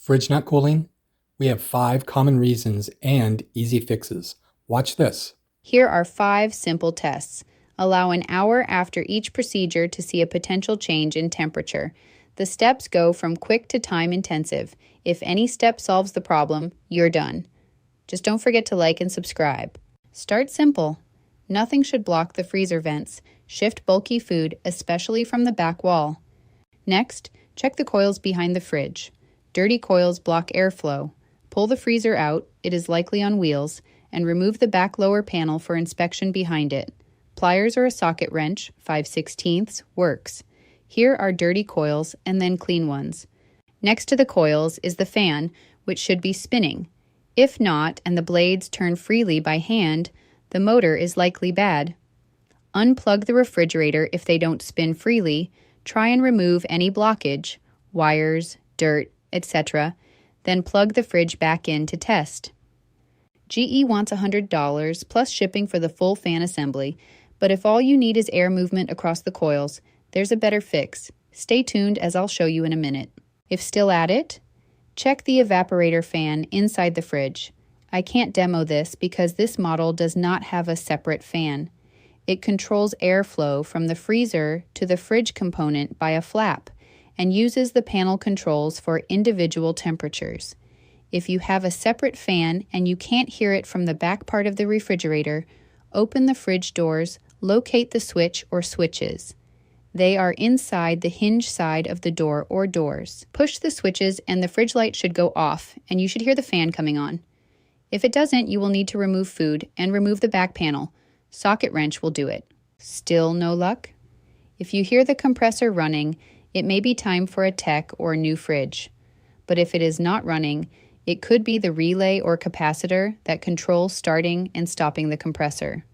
Fridge not cooling? We have 5 common reasons and easy fixes. Watch this. Here are 5 simple tests. Allow an hour after each procedure to see a potential change in temperature. The steps go from quick to time intensive. If any step solves the problem, you're done. Just don't forget to like and subscribe. Start simple. Nothing should block the freezer vents. Shift bulky food, especially from the back wall. Next, check the coils behind the fridge. Dirty coils block airflow. Pull the freezer out, it is likely on wheels, and remove the back lower panel for inspection behind it. Pliers or a socket wrench, 5/16, works. Here are dirty coils and then clean ones. Next to the coils is the fan, which should be spinning. If not, and the blades turn freely by hand, the motor is likely bad. Unplug the refrigerator if they don't spin freely. Try and remove any blockage, wires, dirt, etc. Then plug the fridge back in to test. GE wants $100 plus shipping for the full fan assembly, but if all you need is air movement across the coils, there's a better fix. Stay tuned as I'll show you in a minute. If still at it, check the evaporator fan inside the fridge. I can't demo this because this model does not have a separate fan. It controls airflow from the freezer to the fridge component by a flap and uses the panel controls for individual temperatures. If you have a separate fan and you can't hear it from the back part of the refrigerator, open the fridge doors, locate the switch or switches. They are inside the hinge side of the door or doors. Push the switches and the fridge light should go off and you should hear the fan coming on. If it doesn't, you will need to remove food and remove the back panel. Socket wrench will do it. Still no luck? If you hear the compressor running, it may be time for a tech or new fridge. But if it is not running, it could be the relay or capacitor that controls starting and stopping the compressor.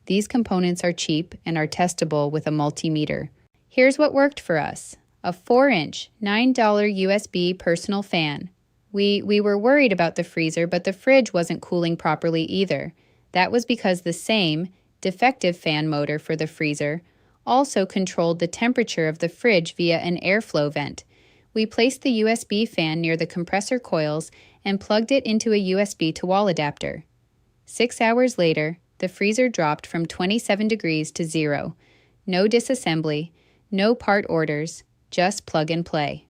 These components are cheap and are testable with a multimeter. Here's what worked for us. A 4-inch, $9 USB personal fan. We were worried about the freezer, but the fridge wasn't cooling properly either. That was because the same, defective fan motor for the freezer also controlled the temperature of the fridge via an airflow vent. We placed the USB fan near the compressor coils and plugged it into a USB to wall adapter. 6 hours later, the freezer dropped from 27 degrees to 0. No disassembly, no part orders, just plug and play.